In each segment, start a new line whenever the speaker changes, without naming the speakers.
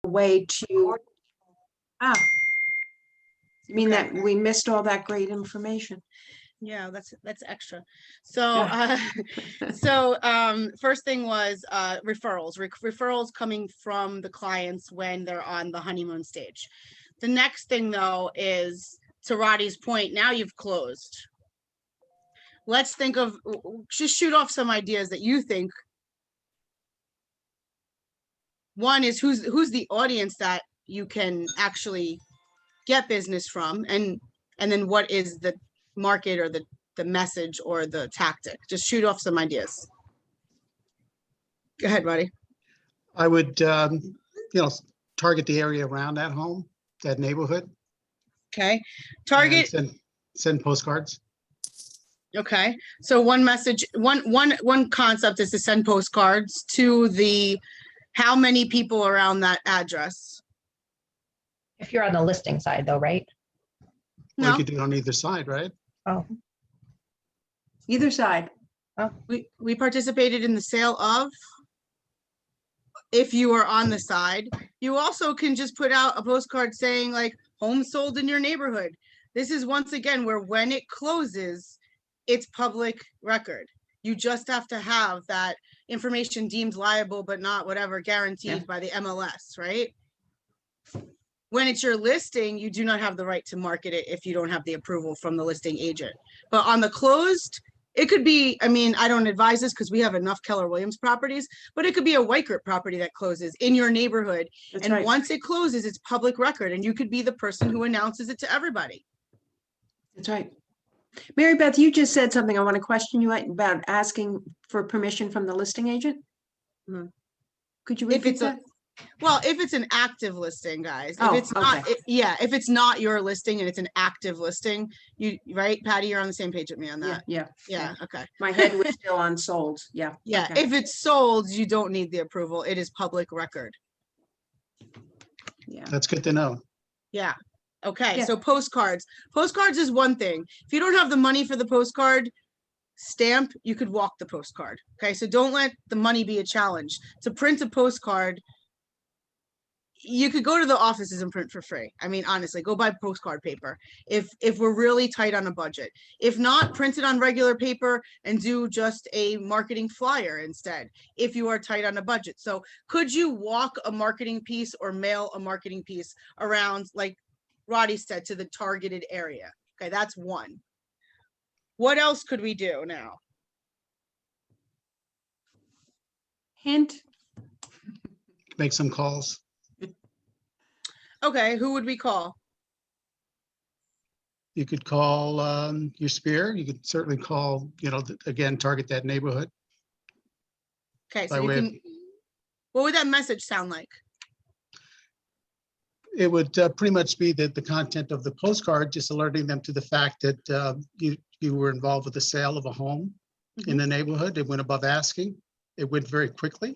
way to, you mean
Okay.
that we missed all that great information?
Yeah, that's extra. So, first thing was referrals. Referrals coming from the clients when they're on the honeymoon stage. The next thing though is, to Roddy's point, now you've closed. Let's think of, just shoot off some ideas that you think. One is who's the audience that you can actually get business from, and then what is the market or the message or the tactic. Just shoot off some ideas. Go ahead, Roddy.
I would, target the area around that home, that neighborhood.
Okay. Target.
And send postcards.
Okay. So one message, one concept is to send postcards to how many people around that address?
If you're on the listing side though, right?
Well,
No,
you could do it on either side, right?
Oh,
Either side.
we participated in the sale of. If you are on the side, you also can just put out a postcard saying like home sold in your neighborhood. This is once again where when it closes, it's public record. You just have to have that information deemed liable, but not whatever guaranteed by the MLS, right? When it's your listing, you do not have the right to market it if you don't have the approval from the listing agent. But on the closed, it could be, I mean, I don't advise this because we have enough Keller Williams properties, but it could be a Weikert property that closes in your neighborhood.
That's
And
right.
once it closes, it's public record and you could be the person who announces it to everybody.
That's right. Mary Beth, you just said something. I want to question you about asking for permission from the listing agent.
Mhm.
Could you
If
repeat
it's
that?
Well, if it's an active listing, guys,
Oh,
if it's not,
okay.
if it's not your listing and it's an active listing, right, Patty, you're on the same page with me on
Yeah,
that.
yeah.
Yeah, okay.
My head was still on sold. Yeah.
Yeah,
okay.
if it's sold, you don't need the approval. It is public record.
Yeah.
That's good to know.
Yeah. Okay,
Yeah.
so postcards. Postcards is one thing. If you don't have the money for the postcard stamp, you could walk the postcard. Okay, so don't let the money be a challenge. To print a postcard, you could go to the offices and print for free. I mean, honestly, go buy postcard paper if we're really tight on a budget. If not, print it on regular paper and do just a marketing flyer instead if you are tight on a budget. So could you walk a marketing piece or mail a marketing piece around, like Roddy said, to the targeted area? Okay, that's one. What else could we do now?
Hint.
Make some calls.
Okay, who would we call?
You could call your spear. You could certainly call, again, target that neighborhood.
Okay, so
By
you
way of-
can, what would that message sound like?
It would pretty much be the content of the postcard, just alerting them to the fact that you were involved with the sale of a home in the neighborhood. It went above asking. It went very quickly.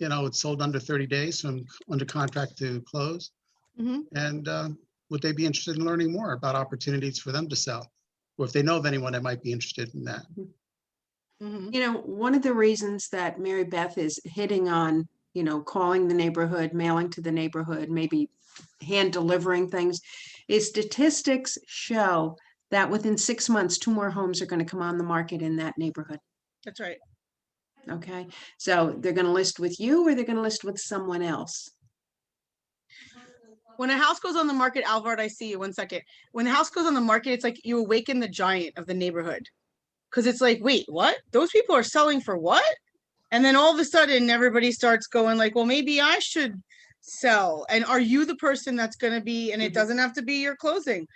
It sold under 30 days from under contract to close.
Mhm.
And would they be interested in learning more about opportunities for them to sell? Or if they know of anyone that might be interested in that.
Mhm.
One of the reasons that Mary Beth is hitting on, calling the neighborhood, mailing to the neighborhood, maybe hand delivering things, is statistics show that within 6 months, 2 more homes are going to come on the market in that neighborhood.
That's right.
Okay, so they're going to list with you or they're going to list with someone else.
When a house goes on the market, Alvaro, I see you, 1 second. When a house goes on the market, it's like you awaken the giant of the neighborhood. Because it's like, wait, what? Those people are selling for what? And then all of a sudden, everybody starts going like, well, maybe I should sell. And are you the person that's going to be, and it
Mhm.
doesn't have to be your closing.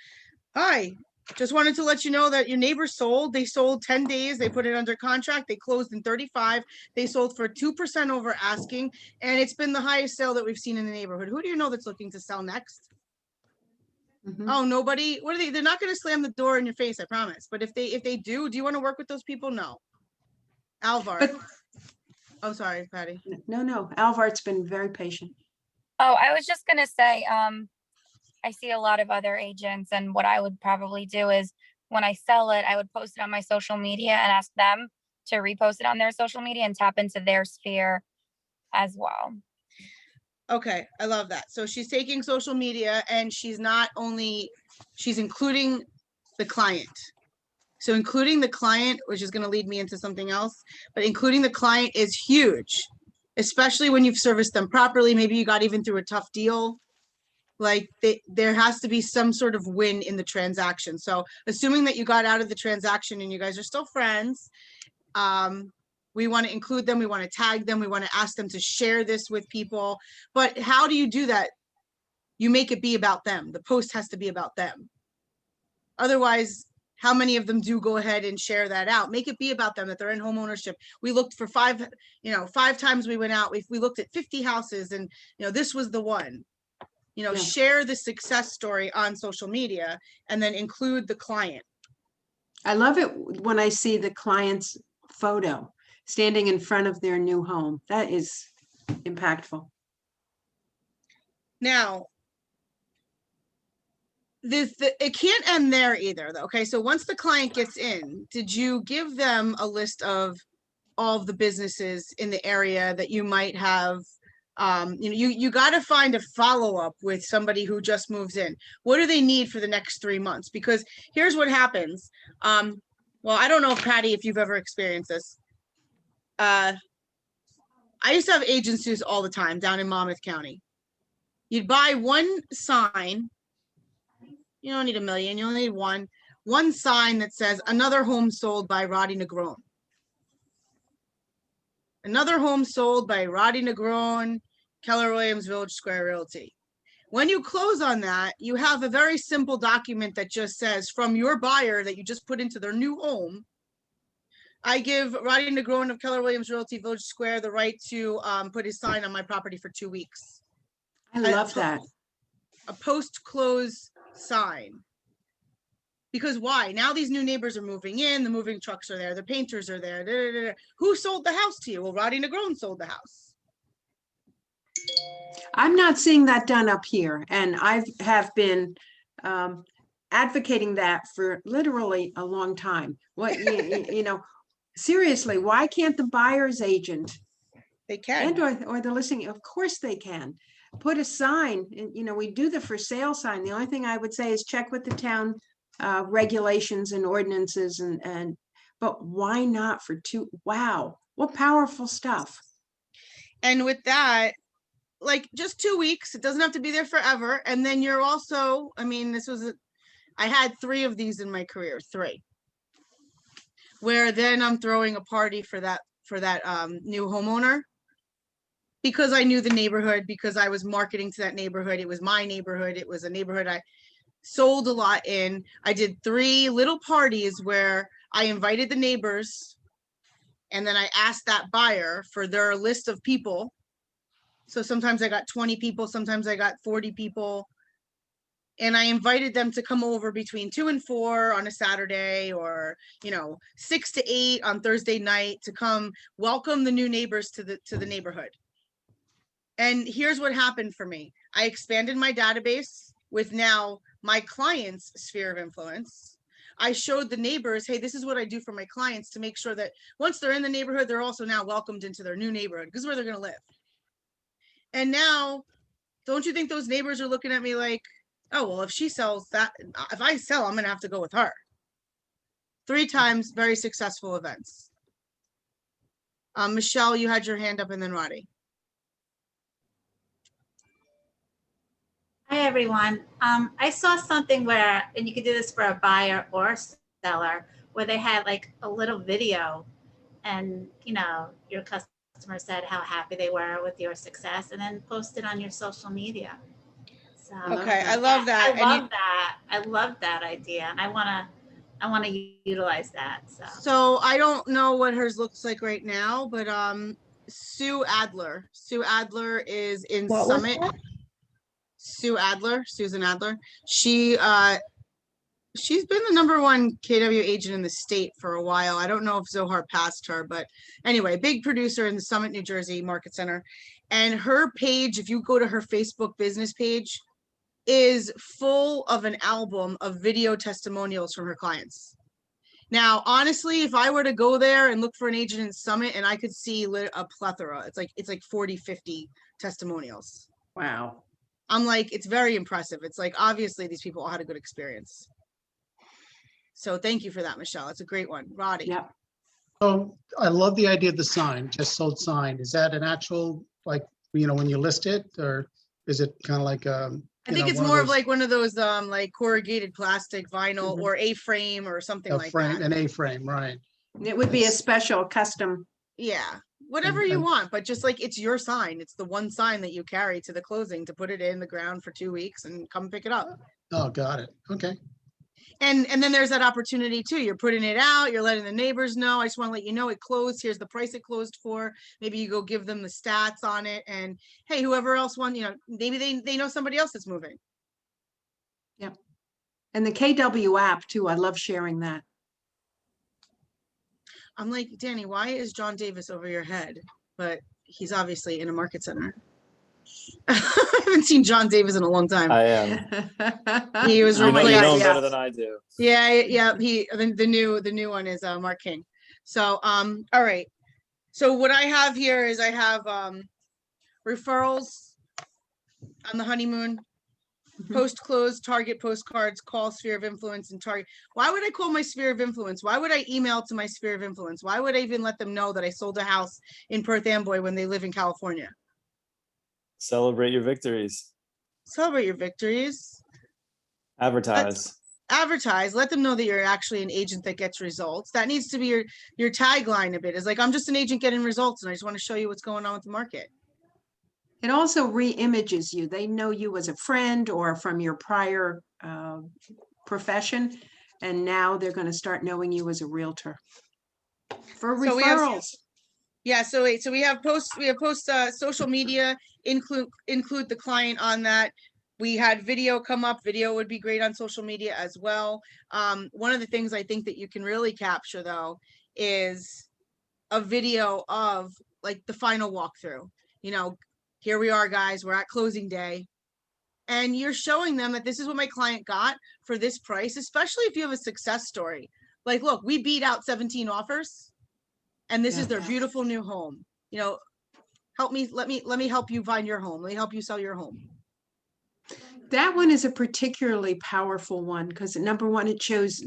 Hi, just wanted to let you know that your neighbor sold. They sold 10 days. They put it under contract. They closed in 35. They sold for 2% over asking. And it's been the highest sale that we've seen in the neighborhood. Who do you know that's looking to sell next?
Mhm.
Oh, nobody. What are they? They're not going to slam the door in your face, I promise. But if they do you want to work with those people? No. Alvar.
But
Oh, sorry, Patty.
no, Alvart's been very patient.
Oh, I was just gonna say, I see a lot of other agents, and what I would probably do is when I sell it, I would post it on my social media and ask them to repost it on their social media and tap into their sphere as well.
Okay, I love that. So she's taking social media and she's not only, she's including the client. So including the client, which is going to lead me into something else, but including the client is huge, especially when you've serviced them properly. Maybe you got even through a tough deal. Like there has to be some sort of win in the transaction. So assuming that you got out of the transaction and you guys are still friends, we want to include them. We want to tag them. We want to ask them to share this with people. But how do you do that? You make it be about them. The post has to be about them. Otherwise, how many of them do go ahead and share that out? Make it be about them, that they're in home ownership. We looked for 5 times we went out. We looked at 50 houses and, this was the one.
Yeah.
Share the success story on social media and then include the client.
I love it when I see the client's photo standing in front of their new home. That is impactful.
Now, it can't end there either, though. Okay, so once the client gets in, did you give them a list of all of the businesses in the area that you might have? You got to find a follow-up with somebody who just moves in. What do they need for the next 3 months? Because here's what happens. Well, I don't know, Patty, if you've ever experienced this. I used to have agencies all the time down in Monmouth County. You'd buy one sign. You don't need a million. You only need one sign that says another home sold by Roddy Negron. Another home sold by Roddy Negron, Keller Williams Village Square Realty. When you close on that, you have a very simple document that just says, from your buyer that you just put into their new home, I give Roddy Negron of Keller Williams Realty Village Square the right to put his sign on my property for 2 weeks.
I love that.
A post-close sign. Because why? Now these new neighbors are moving in, the moving trucks are there, the painters are there. Da, da, da. Who sold the house to you? Well, Roddy Negron sold the house.
I'm not seeing that done up here, and I have been advocating that for literally a long time. What seriously, why can't the buyer's agent
They can.
and or the listing? Of course they can. Put a sign, and we do the for sale sign. The only thing I would say is check with the town regulations and ordinances but why not for 2? Wow, what powerful stuff.
And with that, like just 2 weeks, it doesn't have to be there forever. And then you're also, I had 3 of these in my career, 3, where then I'm throwing a party for that new homeowner because I knew the neighborhood, because I was marketing to that neighborhood. It was my neighborhood. It was a neighborhood I sold a lot in. I did 3 little parties where I invited the neighbors and then I asked that buyer for their list of people. So sometimes I got 20 people, sometimes I got 40 people. And I invited them to come over between 2 and 4 on a Saturday, or 6 to 8 on Thursday night, to come welcome the new neighbors to the neighborhood. And here's what happened for me. I expanded my database with now my clients' sphere of influence. I showed the neighbors, hey, this is what I do for my clients to make sure that once they're in the neighborhood, they're also now welcomed into their new neighborhood. This is where they're going to live. And now, don't you think those neighbors are looking at me like, oh, well, if she sells that, if I sell, I'm going to have to go with her. 3 times, very successful events. Michelle, you had your hand up, and then Roddy.
Hi, everyone. I saw something where, and you could do this for a buyer or seller, where they had like a little video and, your customer said how happy they were with your success and then post it on your social media. So
Okay, I love that.
I love that idea. And I want to utilize that.
So I don't know what hers looks like right now, but Sue Adler is in
What was
Summit.
that?
Susan Adler. She's been the #1 KW agent in the state for a while. I don't know if Zohar passed her, but anyway, big producer in the Summit, New Jersey Market Center. And her page, if you go to her Facebook business page, is full of an album of video testimonials from her clients. Now, honestly, if I were to go there and look for an agent in Summit, and I could see a plethora, it's like 40, 50 testimonials.
Wow.
I'm like, it's very impressive. It's like, obviously these people all had a good experience. So thank you for that, Michelle. It's a great one. Roddy.
Yep.
Oh, I love the idea of the sign, just sold sign. Is that an actual, like, when you list it, or is it kind of like,
I think it's more of like one of those like corrugated plastic vinyl
Mhm.
or A-frame or something
a
like
frame,
that.
an A-frame, right?
It would be a
It's-
special custom.
Yeah, whatever you
and-
want, but just like it's your sign. It's the one sign that you carry to the closing to put it in the ground for 2 weeks and come pick it up.
Oh, got it. Okay.
And then there's that opportunity too. You're putting it out, you're letting the neighbors know. I just want to let you know it closed. Here's the price it closed for. Maybe you go give them the stats on it. And hey, whoever else won, maybe they know somebody else that's moving.
And the KW app too. I love sharing that.
I'm like, Danny, why is John Davis over your head? But he's obviously in a market center. I haven't seen John Davis in a long time.
I am.
He was
Oh my
You
replaced.
know him
God,
better
yes.
than I do.
Yeah. The new one is Mark King. So all right. So what I have here is I have referrals on the honeymoon,
Mhm.
post-close, target postcards, call sphere of influence, and target. Why would I call my sphere of influence? Why would I email to my sphere of influence? Why would I even let them know that I sold a house in Perth Amboy when they live in California?
Celebrate your victories.
Celebrate your victories.
Advertise.
Advertise, let them know that you're actually an agent that gets results. That needs to be your tagline a bit. Is like, I'm just an agent getting results and I just want to show you what's going on with the market.
It also re-images you. They know you as a friend or from your prior profession. And now they're going to start knowing you as a realtor. For
So we have-
referrals.
Yeah, so wait, so we have post social media, include the client on that. We had video come up. Video would be great on social media as well. One of the things I think that you can really capture though is a video of like the final walkthrough. Here we are, guys, we're at closing day. And you're showing them that this is what my client got for this price, especially if you have a success story. Like, look, we beat out 17 offers and this is their beautiful new home. Let me help you find your home. Let me help you sell your home.
That one is a particularly powerful one because number one, it shows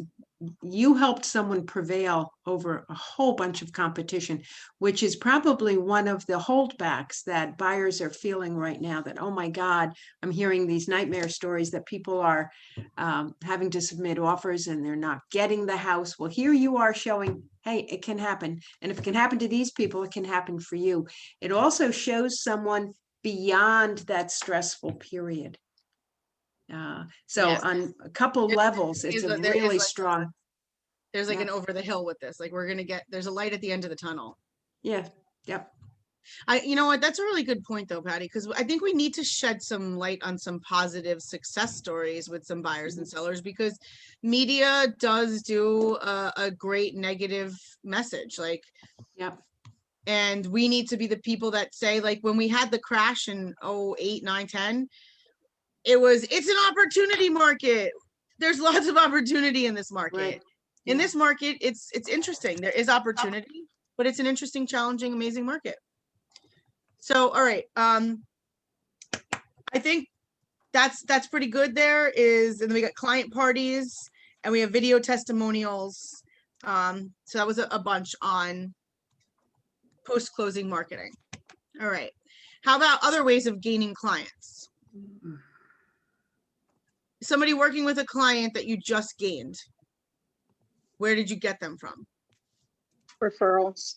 you helped someone prevail over a whole bunch of competition, which is probably one of the holdbacks that buyers are feeling right now that, oh my God, I'm hearing these nightmare stories that people are having to submit offers and they're not getting the house. Well, here you are showing, hey, it can happen. And if it can happen to these people, it can happen for you. It also shows someone beyond that stressful period. So
Yes.
on a couple levels, it's a
There is
really
like
strong.
There's like
Yeah.
an over the hill with this. Like there's a light at the end of the tunnel.
Yeah, yep.
You know what? That's a really good point though, Patty, because I think we need to shed some light on some positive success stories with some buyers and sellers because media does do a great negative message. Like,
Yep.
and we need to be the people that say, like, when we had the crash in 08, 9, 10, it's an opportunity market. There's lots of opportunity in this market.
Right.
In
Yeah.
this market, it's interesting. There is opportunity, but it's an interesting, challenging, amazing market. So, all right. I think that's pretty good there and then we got client parties and we have video testimonials. So that was a bunch on post-closing marketing. All right. How about other ways of gaining clients? Somebody working with a client that you just gained. Where did you get them from?
Referrals,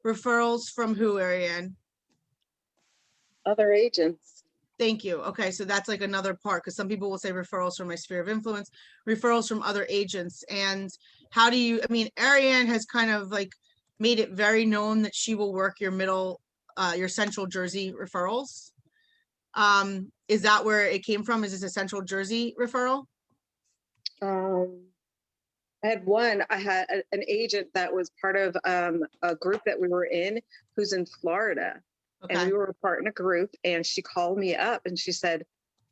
Referrals from who, Ariane?
other agents.
Thank you. Okay, so that's like another part because some people will say referrals from my sphere of influence, referrals from other agents. And how do you, Ariane has kind of like made it very known that she will work your Central Jersey referrals. Is that where it came from? Is this a Central Jersey referral?
I had an agent that was part of a group that we were in who's in Florida. And
Okay,
we were a part in a group and she called me up and she said,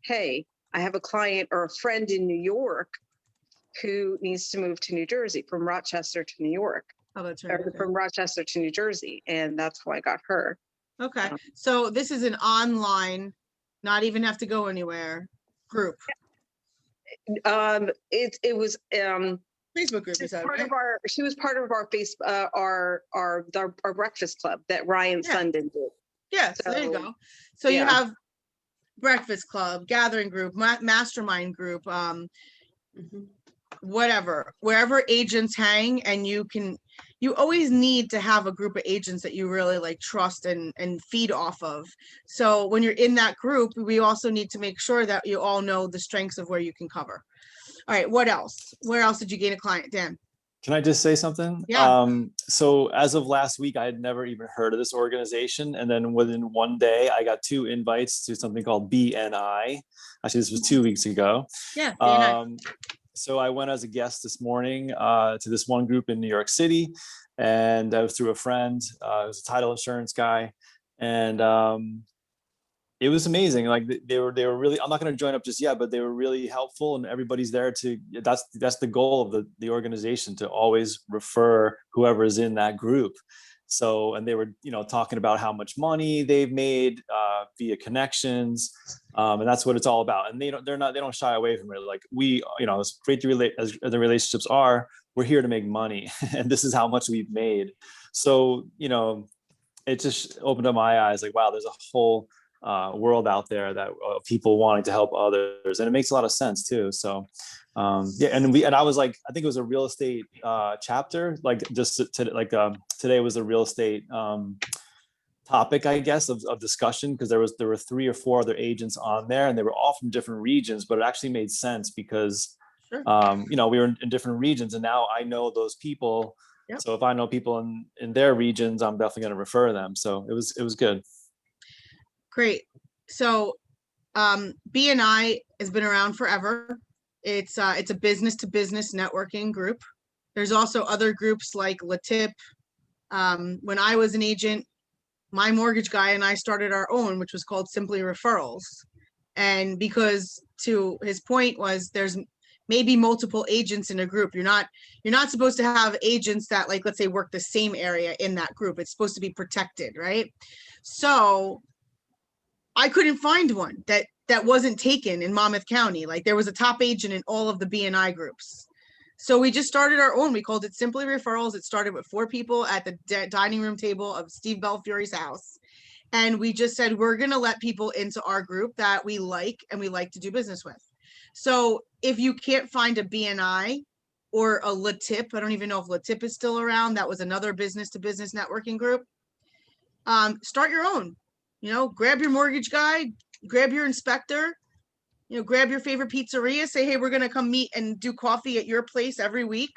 hey, I have a client or a friend in New York who needs to move to New Jersey from Rochester to New York,
oh, that's
or
right.
from Rochester to New Jersey. And that's how I got her.
Okay, so this is an online Not even have to go anywhere. Group,
It was,
Facebook group, you said,
part
right?
of our, she was part of our face, our breakfast club that Ryan
Yeah.
Sundin did.
Yeah, so there you
So,
go. So you
yeah.
have breakfast club, gathering group, mastermind group,
Mhm.
whatever, wherever agents hang, and you always need to have a group of agents that you really like trust and feed off of. So when you're in that group, we also need to make sure that you all know the strengths of where you can cover. All right, what else? Where else did you gain a client, Dan?
Can I just say something?
Yeah.
So as of last week, I had never even heard of this organization. And then within one day, I got 2 invites to something called BNI. Actually, this was 2 weeks ago.
Yeah, very nice.
So I went as a guest this morning to this one group in New York City, and I was through a friend. It was a title insurance guy, and it was amazing. Like they were really. I'm not going to join up just yet, but they were really helpful, and everybody's there to. That's the goal of the organization, to always refer whoever is in that group. So, and they were, talking about how much money they've made via connections, and that's what it's all about. And they don't shy away from it. Like as great as the relationships are, we're here to make money, and this is how much we've made. So, it just opened up my eyes. Like, wow, there's a whole world out there that people wanting to help others, and it makes a lot of sense too. So. And I was like, I think it was a real estate chapter, like just today was a real estate topic, I guess, of discussion, because there were 3 or 4 other agents on there, and they were all from different regions, but it actually made sense because
Sure.
we were in different regions, and now I know those people.
Yep.
So if I know people in their regions, I'm definitely going to refer them. So it was good.
Great. So BNI has been around forever. It's a business to business networking group. There's also other groups like LaTip. When I was an agent, my mortgage guy and I started our own, which was called Simply Referrals. And because, to his point, was there's maybe multiple agents in a group. You're not supposed to have agents that, like, let's say, work the same area in that group. It's supposed to be protected, right? So I couldn't find one that wasn't taken in Monmouth County. Like, there was a top agent in all of the BNI groups. So we just started our own. We called it Simply Referrals. It started with 4 people at the dining room table of Steve Belfiore's house. And we just said, we're going to let people into our group that we like and we like to do business with. So if you can't find a BNI or a LaTip, I don't even know if LaTip is still around. That was another business to business networking group. Start your own. Grab your mortgage guy, grab your inspector, grab your favorite pizzeria, say, hey, we're going to come meet and do coffee at your place every week.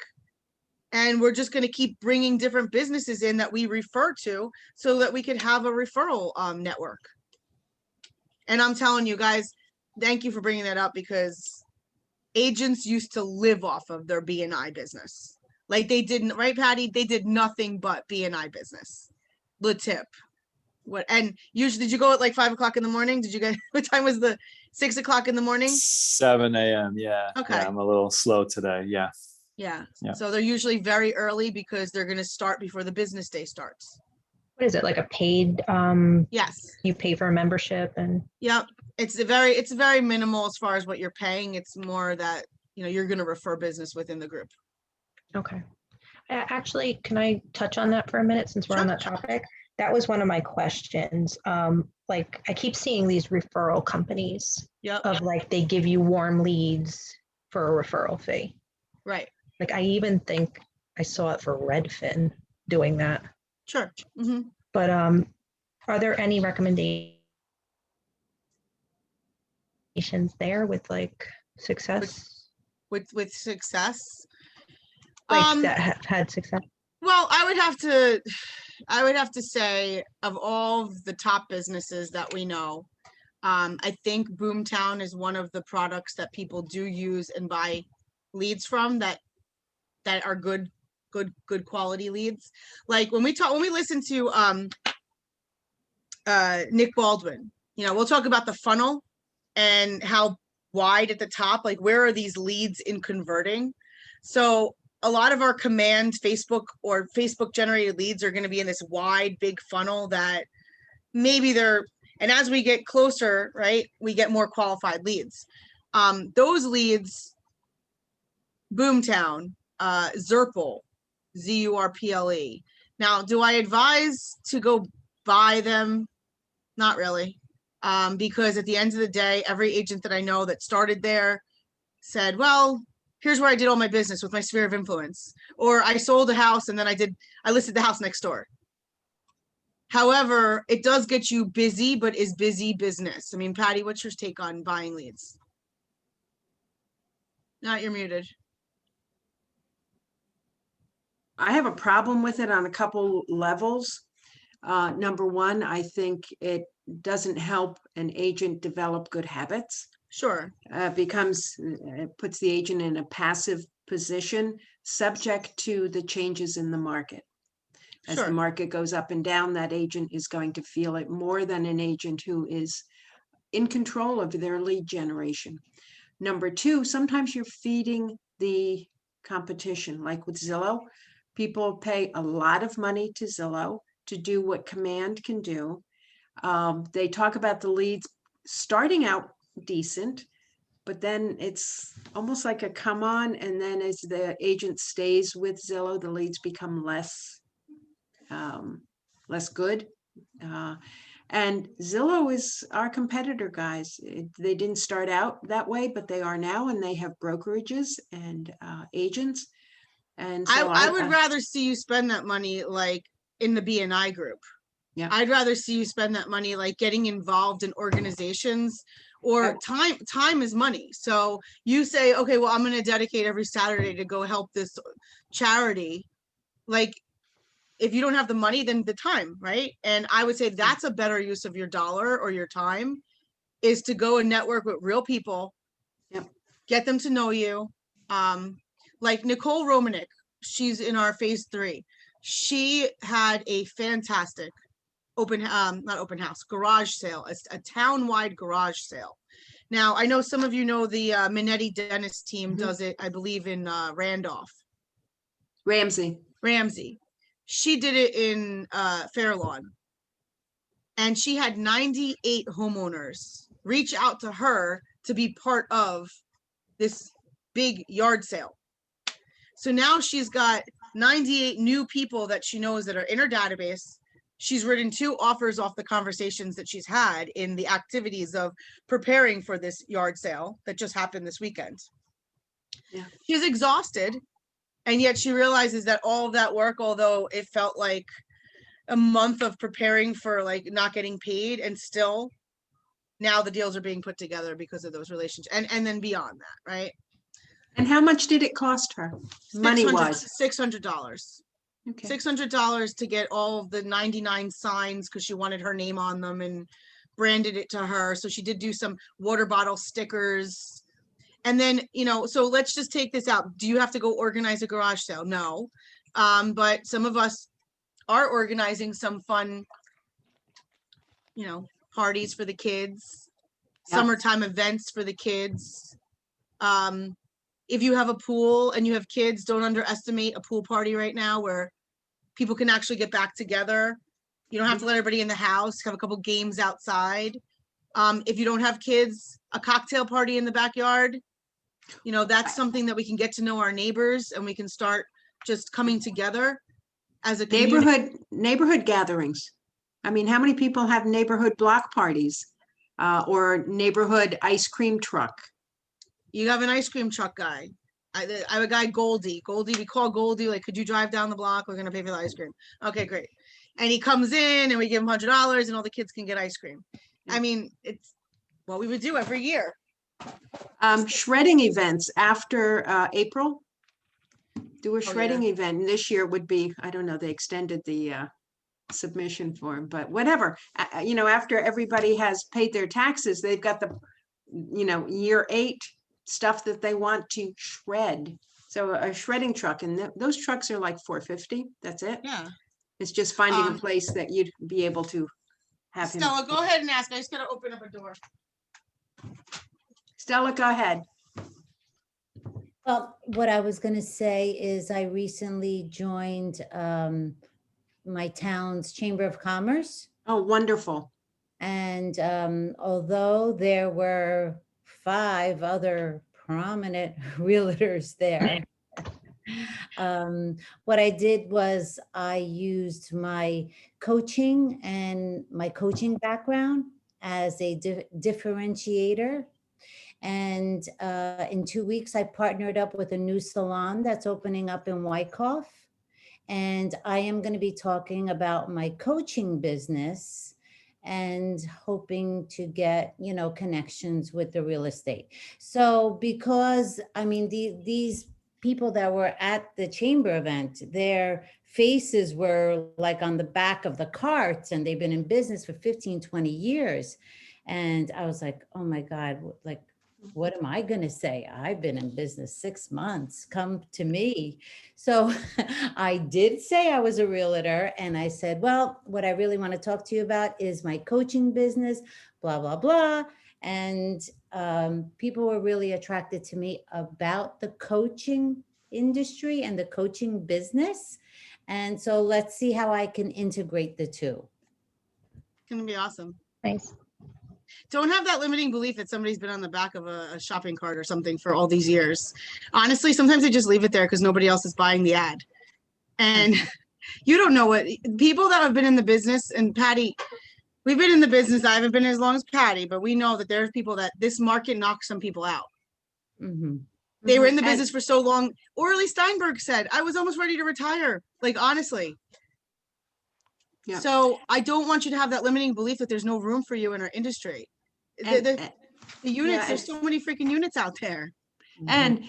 And we're just going to keep bringing different businesses in that we refer to so that we could have a referral network. And I'm telling you guys, thank you for bringing that up, because agents used to live off of their BNI business. Like, they didn't, right, Patty? They did nothing but BNI business. LaTip. And usually, did you go at like 5 o'clock in the morning? Did you guys, what time was the 6 o'clock in the morning?
7 a.m. Yeah.
Okay.
Yeah, I'm a little slow today. Yeah.
Yeah.
Yeah.
So they're usually very early because they're going to start before the business day starts.
What is it, like a paid,
Yes.
you pay for a membership and?
Yep. It's very minimal as far as what you're paying. It's more that, you're going to refer business within the group.
Okay. Actually, can I touch on that for a minute since we're on
Sure.
that topic? That was one of my questions. Like, I keep seeing these referral companies
Yep.
of like, they give you warm leads for a referral fee.
Right.
Like, I even think I saw it for Redfin doing that.
Sure. Mm-hmm.
But are there any recommendations there with like success?
With success.
Like that have had success?
Well, I would have to say, of all of the top businesses that we know, I think Boomtown is one of the products that people do use and buy leads from that are good quality leads. Like when we listen to Nick Baldwin, we'll talk about the funnel and how wide at the top, like where are these leads in converting? So a lot of our command Facebook or Facebook generated leads are going to be in this wide, big funnel that maybe they're And as we get closer, right, we get more qualified leads. Those leads, Boomtown, Zurple, Zurple. Now, do I advise to go buy them? Not really. Because at the end of the day, every agent that I know that started there said, well, here's where I did all my business with my sphere of influence. Or I sold a house and then I listed the house next door. However, it does get you busy, but is busy business. I mean, Patty, what's your take on buying leads? Not, you're muted.
I have a problem with it on a couple levels. Number one, I think it doesn't help an agent develop good habits.
Sure.
It puts the agent in a passive position, subject to the changes in the market. As the
Sure.
market goes up and down, that agent is going to feel it more than an agent who is in control of their lead generation. Number two, sometimes you're feeding the competition, like with Zillow. People pay a lot of money to Zillow to do what Command can do. They talk about the leads starting out decent, but then it's almost like a come on. And then as the agent stays with Zillow, the leads become less good. And Zillow is our competitor, guys. They didn't start out that way, but they are now, and they have brokerages and agents. And so
I would rather see you spend that money like in the BNI group.
Yeah.
I'd rather see you spend that money like getting involved in organizations, or time is money. So you say, okay, well, I'm going to dedicate every Saturday to go help this charity. Like, if you don't have the money, then the time, right? And I would say that's a better use of your dollar or your time, is to go and network with real people.
Yep.
Get them to know you. Like Nicole Romanek, she's in our phase 3. She had a fantastic garage sale, a town-wide garage sale. Now, I know some of you know the Minetti Dennis team does it, I believe, in Randolph.
Ramsey.
She did it in Fair Lawn. And she had 98 homeowners reach out to her to be part of this big yard sale. So now she's got 98 new people that she knows that are in her database. She's written 2 offers off the conversations that she's had in the activities of preparing for this yard sale that just happened this weekend.
Yeah.
She's exhausted, and yet she realizes that all of that work, although it felt like a month of preparing for like not getting paid, and still now the deals are being put together because of those relationships, and then beyond that, right?
And how much did it cost her, money-wise?
$600.
Okay.
$600 to get all of the 99 signs, because she wanted her name on them and branded it to her. So she did do some water bottle stickers. And then, so let's just take this out. Do you have to go organize a garage sale? No. But some of us are organizing some fun, parties for the kids,
Yeah.
summertime events for the kids. If you have a pool and you have kids, don't underestimate a pool party right now, where people can actually get back together. You don't have to let everybody in the house, have a couple games outside. If you don't have kids, a cocktail party in the backyard. That's something that we can get to know our neighbors, and we can start just coming together as a community.
Neighborhood gatherings. I mean, how many people have neighborhood block parties or neighborhood ice cream truck?
You have an ice cream truck guy. I have a guy, Goldie. We call Goldie, like, could you drive down the block? We're going to pay for the ice cream. Okay, great. And he comes in and we give him $100 and all the kids can get ice cream. I mean, it's what we would do every year.
Shredding events after April. Do a shredding event. And this year would be, I don't know, they extended the submission form, but whatever. After everybody has paid their taxes, they've got the, year 8 stuff that they want to shred. So a shredding truck, and those trucks are like $450. That's it.
Yeah.
It's just finding a place that you'd be able to have him.
Stella, go ahead and ask. I just got to open up a door.
Stella, go ahead.
Well, what I was going to say is I recently joined my town's Chamber of Commerce.
Oh, wonderful.
And although there were 5 other prominent realtors there, what I did was I used my coaching and my coaching background as a differentiator. And in 2 weeks, I partnered up with a new salon that's opening up in Wyckoff. And I am going to be talking about my coaching business and hoping to get, connections with the real estate. So because, I mean, these people that were at the chamber event, their faces were like on the back of the carts, and they've been in business for 15, 20 years. And I was like, oh my God, like, what am I going to say? I've been in business 6 months. Come to me. So I did say I was a realtor, and I said, well, what I really want to talk to you about is my coaching business, blah, blah, blah. And people were really attracted to me about the coaching industry and the coaching business. And so let's see how I can integrate the two.
It's gonna be awesome.
Nice.
Don't have that limiting belief that somebody's been on the back of a shopping cart or something for all these years. Honestly, sometimes I just leave it there because nobody else is buying the ad. And you don't know what people that have been in the business, and Patty, we've been in the business. I haven't been as long as Patty, but we know that there's people that this market knocks some people out.
Mm-hmm.
They were in the
And-
business for so long. Orly Steinberg said, I was almost ready to retire. Like, honestly.
Yeah.
So I don't want you to have that limiting belief that there's no room for you in our industry.
And-
The units,
yeah,
there's so many freaking units out there.
And,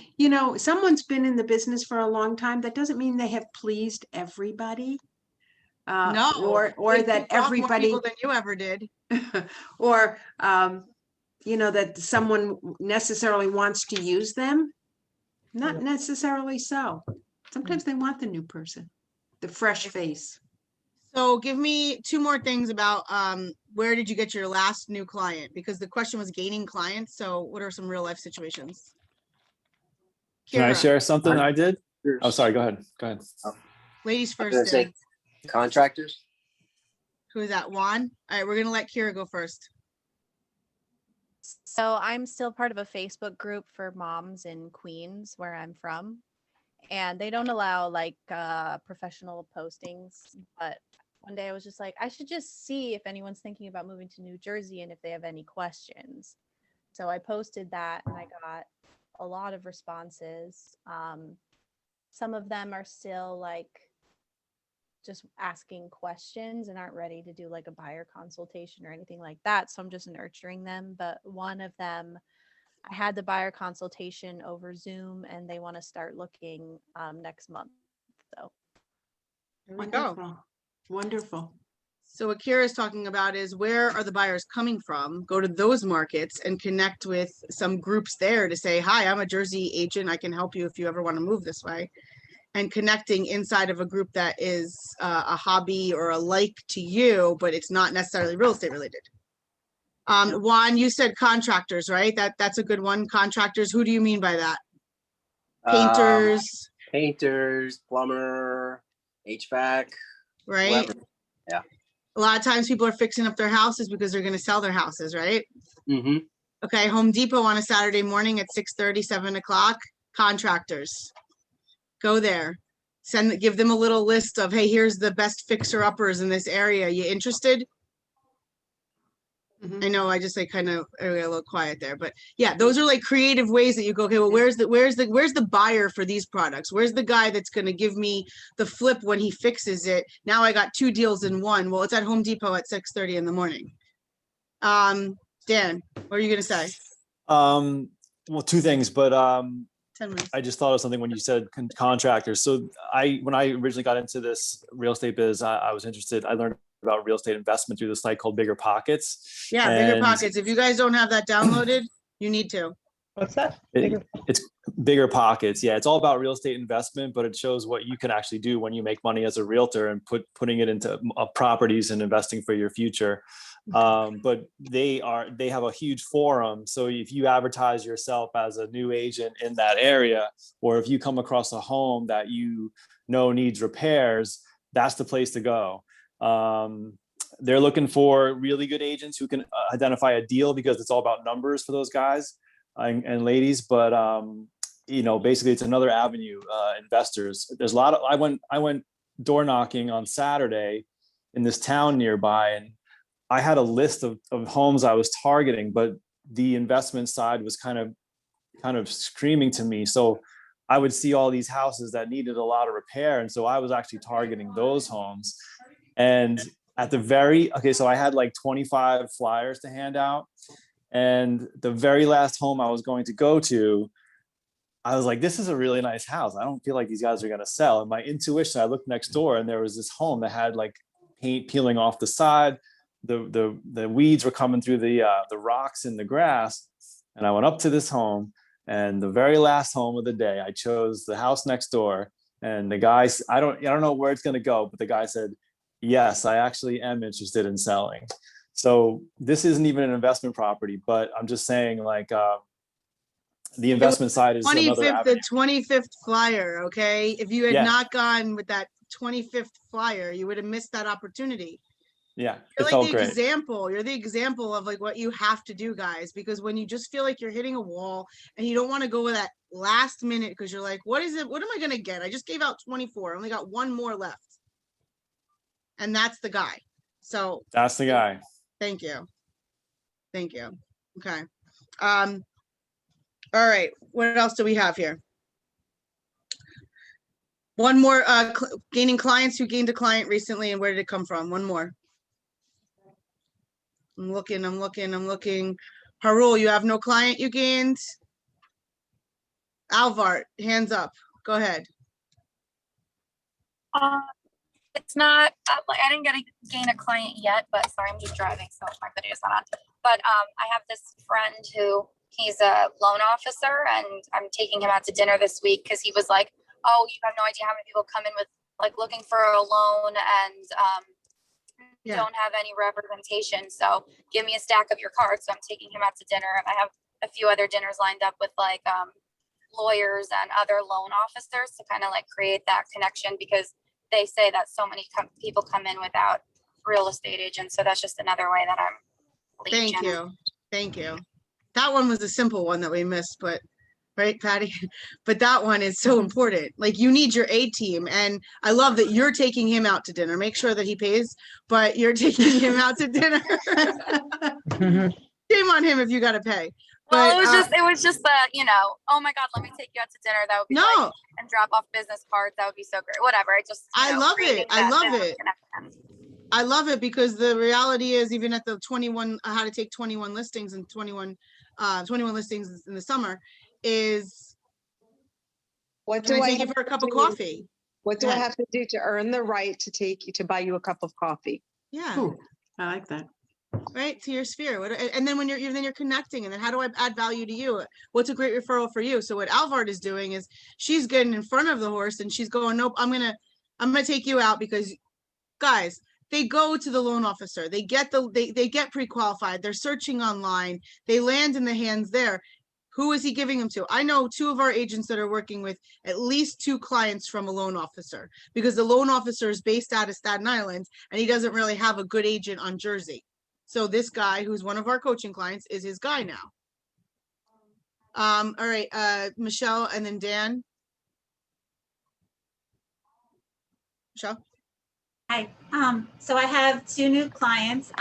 someone's been in the business for a long time. That doesn't mean they have pleased everybody.
No.
Or
They
that
pissed off more
everybody,
people than you ever did.
or, that someone necessarily wants to use them. Not necessarily so. Sometimes they want the new person, the fresh face.
So give me 2 more things about where did you get your last new client? Because the question was gaining clients. So what are some real life situations?
Can I
Kira,
share something I did? Oh, sorry. Go ahead. Go ahead.
ladies
I was gonna
first.
say
Dan.
contractors.
Who is that? Juan? All right, we're gonna let Kira go first.
So I'm still part of a Facebook group for moms in Queens, where I'm from. And they don't allow like professional postings. But one day I was just like, I should just see if anyone's thinking about moving to New Jersey and if they have any questions. So I posted that and I got a lot of responses. Some of them are still like just asking questions and aren't ready to do like a buyer consultation or anything like that. So I'm just nurturing them. But one of them, I had the buyer consultation over Zoom and they want to start looking next month. So
There we go.
Wonderful. Wonderful.
So what Kira is talking about is where are the buyers coming from? Go to those markets and connect with some groups there to say, hi, I'm a Jersey agent. I can help you if you ever want to move this way. And connecting inside of a group that is a hobby or a like to you, but it's not necessarily real estate related. Juan, you said contractors, right? That's a good one. Contractors. Who do you mean by that? Painters,
Painters, plumber, HVAC.
right?
whoever. Yeah.
A lot of times people are fixing up their houses because they're going to sell their houses, right?
Mm-hmm.
Okay, Home Depot on a Saturday morning at 6:30, 7 o'clock, contractors. Go there. Give them a little list of, hey, here's the best fixer-uppers in this area. You interested?
Mhm.
I know I just like kind of a little quiet there, but yeah, those are like creative ways that you go, okay, well, where's the buyer for these products? Where's the guy that's going to give me the flip when he fixes it? Now I got 2 deals in one. Well, it's at Home Depot at 6:30 in the morning. Dan, what are you going to say?
Well, 2 things, but
10 minutes.
I just thought of something when you said contractors. So when I originally got into this real estate biz, I was interested. I learned about real estate investment through the site called Bigger Pockets.
Yeah, Bigger
And
Pockets. If you guys don't have that downloaded, you need to.
What's that?
It's Bigger Pockets. Yeah, it's all about real estate investment, but it shows what you can actually do when you make money as a realtor and putting it into properties and investing for your future. But they have a huge forum. So if you advertise yourself as a new agent in that area, or if you come across a home that you know needs repairs, that's the place to go. they're looking for really good agents who can identify a deal, because it's all about numbers for those guys and ladies. But basically it's another avenue. Investors, there's a lot of, I went door knocking on Saturday in this town nearby, and I had a list of homes I was targeting, but the investment side was kind of screaming to me. So I would see all these houses that needed a lot of repair, and so I was actually targeting those homes. And so I had like 25 flyers to hand out, and the very last home I was going to go to, I was like, this is a really nice house. I don't feel like these guys are going to sell. And my intuition, I looked next door, and there was this home that had like paint peeling off the side. The weeds were coming through the rocks in the grass. And I went up to this home, and the very last home of the day, I chose the house next door. And the guy, I don't know where it's going to go, but the guy said, yes, I actually am interested in selling. So this isn't even an investment property, but I'm just saying, like, the investment side is another
25th,
avenue.
the 25th flyer, okay? If you had
Yeah.
not gone with that 25th flyer, you would have missed that opportunity.
Yeah,
You're
it
like
felt
the
great.
example. You're the example of like what you have to do, guys, because when you just feel like you're hitting a wall and you don't want to go with that last minute because you're like, what is it? What am I going to get? I just gave out 24. I only got one more left. And that's the guy. So
That's the guy.
thank you. Thank you. Okay. All right. What else do we have here? One more, gaining clients. Who gained a client recently and where did it come from? One more. I'm looking. Harul, you have no client you gained? Alvart, hands up. Go ahead.
It's not like I didn't gain a client yet, but sorry, I'm just driving, so my video's not on. But I have this friend who he's a loan officer, and I'm taking him out to dinner this week because he was like, "Oh, you have no idea how many people come in with like looking for a loan and don't have any representation. So give me a stack of your cards." So I'm taking him out to dinner, and I have a few other dinners lined up with like lawyers and other loan officers to kind of like create that connection, because they say that so many people come in without real estate agents. So that's just another way that I'm lead
Thank you. Thank you. That one was a simple one that we missed, but right, Patty? But that one is so important. Like you need your A team. And I love that you're taking him out to dinner. Make sure that he pays, but you're taking him out to dinner. Shame on him if you got to pay.
Well,
But,
it was just that, oh my God, let me take you out to dinner. That would be
No.
like, and drop off business cards. That would be so great. Whatever.
I love it. I love it.
Connection.
I love it because the reality is, even at the 21, how to take 21 listings and 21 listings in the summer is,
What
can
do
I
I
take you
have
for a
to
cup of
do?
coffee?
What do
Go
I
ahead.
have to do to earn the right to take you to buy you a cup of coffee?
Yeah.
Ooh, I like that.
Right, to your sphere. And then when you're connecting, and then how do I add value to you? What's a great referral for you? So what Alvart is doing is she's getting in front of the horse and she's going, nope, I'm gonna take you out, because guys, they go to the loan officer, they get they get pre-qualified, they're searching online, they land in the hands there. Who is he giving them to? I know 2 of our agents that are working with at least 2 clients from a loan officer, because the loan officer is based out of Staten Island and he doesn't really have a good agent on Jersey. So this guy, who's one of our coaching clients, is his guy now. All right, Michelle and then Dan. Michelle?
Hi, so I have 2 new clients.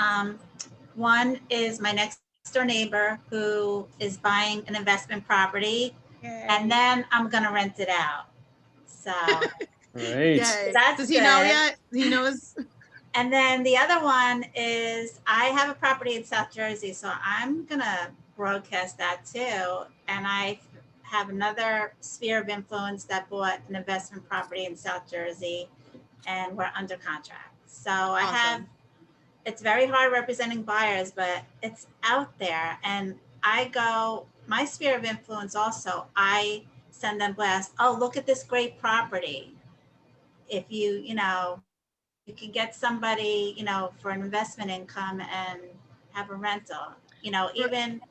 One is my next door neighbor who is buying an investment property, and then I'm gonna rent it out. So
Great.
Yay.
that's
Does he know
good.
yet? He knows.
And then the other one is I have a property in South Jersey, so I'm gonna broadcast that too. And I have another sphere of influence that bought an investment property in South Jersey, and we're under contract. So I have, it's very hard representing buyers, but it's out there. And my sphere of influence also, I send them blasts, oh, look at this great property. If you can get somebody, for an investment income and have a rental, even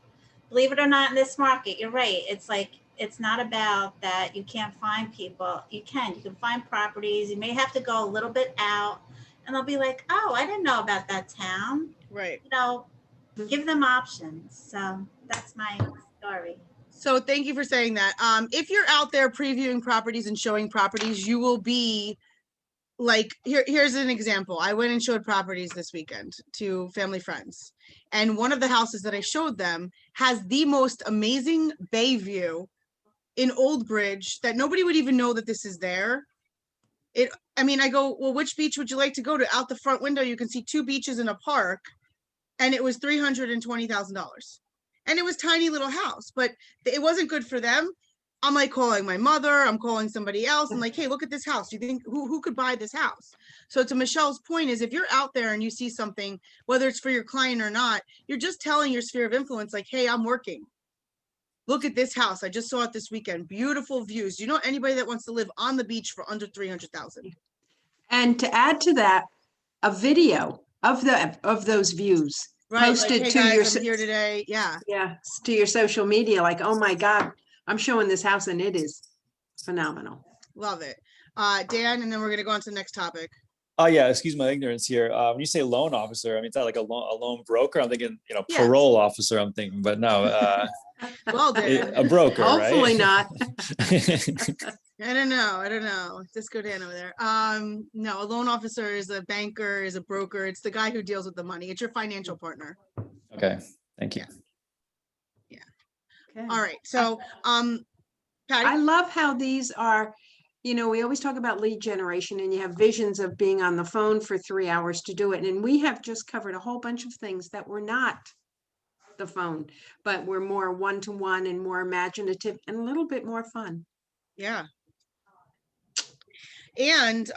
believe it or not, in this market, you're right. It's like, it's not about that you can't find people. You can find properties. You may have to go a little bit out and they'll be like, oh, I didn't know about that town.
Right.
You know, give them options. So that's my story.
So thank you for saying that. If you're out there previewing properties and showing properties, you will be like, here's an example. I went and showed properties this weekend to family friends. And one of the houses that I showed them has the most amazing bay view in Old Bridge that nobody would even know that this is there. I mean, I go, well, which beach would you like to go to? Out the front window, you can see 2 beaches in a park. And it was $320,000. And it was tiny little house, but it wasn't good for them. I'm like calling my mother, I'm calling somebody else. I'm like, hey, look at this house. Do you think who could buy this house? So to Michelle's point is, if you're out there and you see something, whether it's for your client or not, you're just telling your sphere of influence, like, hey, I'm working. Look at this house. I just saw it this weekend. Beautiful views. Do you know anybody that wants to live on the beach for under 300,000?
And to add to that, a video of those views.
Right.
Post
Like,
it
hey
to your
guys, I'm here today. Yeah.
Yeah, to your social media, like, oh my God, I'm showing this house and it is phenomenal.
Love it. Dan, and then we're gonna go on to the next topic.
Oh yeah, excuse my ignorance here. When you say loan officer, I mean, is that like a loan broker? I'm thinking,
Yes.
parole officer, I'm thinking, but no,
Well, Dan,
a broker, right?
Hopefully not.
I don't know. Just go Dan over there. No, a loan officer is a banker, is a broker. It's the guy who deals with the money. It's your financial partner.
Okay, thank you.
Okay.
All right. So,
I
Patty,
love how these are, we always talk about lead generation and you have visions of being on the phone for 3 hours to do it. And we have just covered a whole bunch of things that were not the phone, but were more one-to-one and more imaginative and a little bit more fun.
yeah. And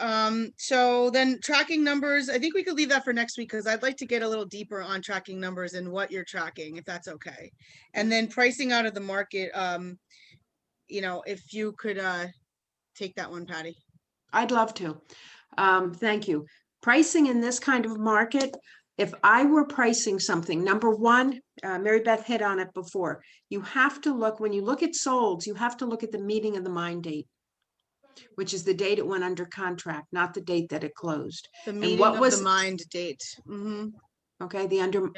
so then tracking numbers, I think we could leave that for next week because I'd like to get a little deeper on tracking numbers and what you're tracking, if that's okay. And then pricing out of the market, if you could take that one, Patty.
I'd love to. Thank you. Pricing in this kind of market, if I were pricing something, number one, Mary Beth hit on it before, you have to look, when you look at solds, you have to look at the meeting of the mind date, which is the date it went under contract, not the date that it closed.
The meeting
what
of
was-
the mind date.
Okay, the under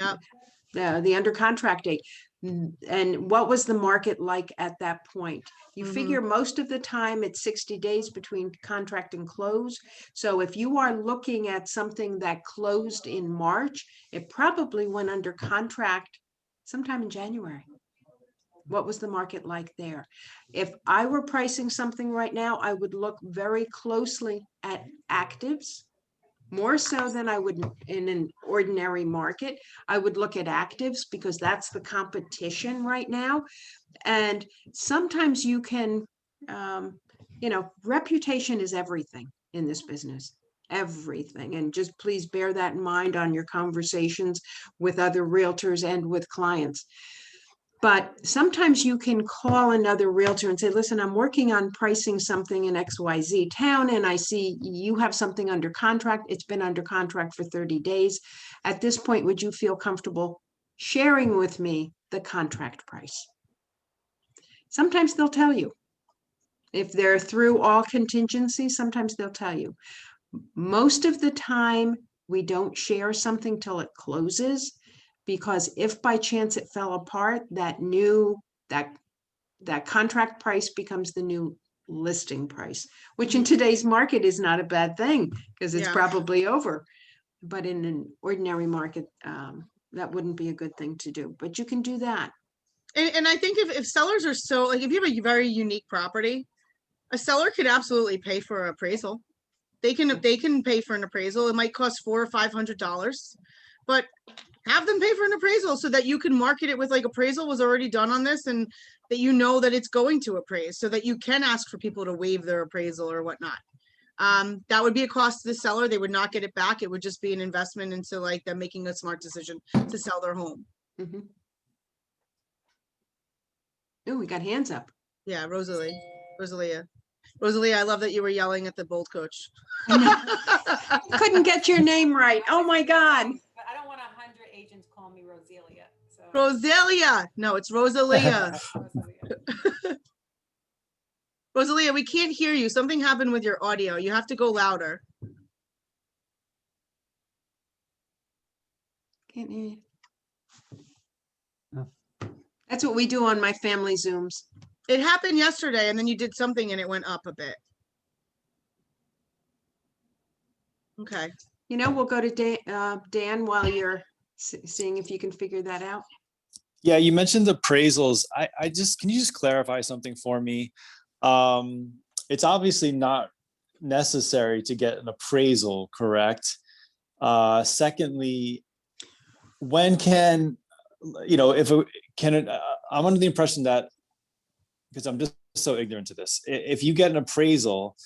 Yep.
contract date. And what was the market like at that point? You
Mhm.
figure most of the time it's 60 days between contract and close. So if you are looking at something that closed in March, it probably went under contract sometime in January. What was the market like there? If I were pricing something right now, I would look very closely at actives, more so than I would in an ordinary market. I would look at actives because that's the competition right now. And sometimes you can, reputation is everything in this business, everything. And just please bear that in mind on your conversations with other realtors and with clients. But sometimes you can call another realtor and say, listen, I'm working on pricing something in XYZ town, and I see you have something under contract. It's been under contract for 30 days. At this point, would you feel comfortable sharing with me the contract price? Sometimes they'll tell you. If they're through all contingencies, sometimes they'll tell you. Most of the time, we don't share something till it closes. Because if by chance it fell apart, that contract price becomes the new listing price, which in today's market is not a bad thing because it's
Yeah.
probably over. But in an ordinary market, that wouldn't be a good thing to do, but you can do that.
And I think if sellers are so, like, if you have a very unique property, a seller could absolutely pay for appraisal. They can pay for an appraisal. It might cost $400 or $500, but have them pay for an appraisal so that you can market it with, like, appraisal was already done on this and that that it's going to appraise so that you can ask for people to waive their appraisal or whatnot. That would be a cost to the seller. They would not get it back. It would just be an investment into, like, them making a smart decision to sell their home.
Oh, we got hands up.
Yeah, Rosalia. Rosalia, I love that you were yelling at the Bolt coach.
Couldn't get your name right. Oh my God.
But I don't want 100 agents call me Roselia. So.
Rosalia. No, it's Rosalia. Rosalia, we can't hear you. Something happened with your audio. You have to go louder.
Can't hear you.
No.
That's what we do on my family Zooms.
It happened yesterday and then you did something and it went up a bit. Okay,
You know, we'll go to Dan while you're seeing if you can figure that out.
Yeah, you mentioned appraisals. I just, can you just clarify something for me? It's obviously not necessary to get an appraisal, correct? Secondly, when can, if it can, I'm under the impression that, because I'm just so ignorant to this, if you get an appraisal,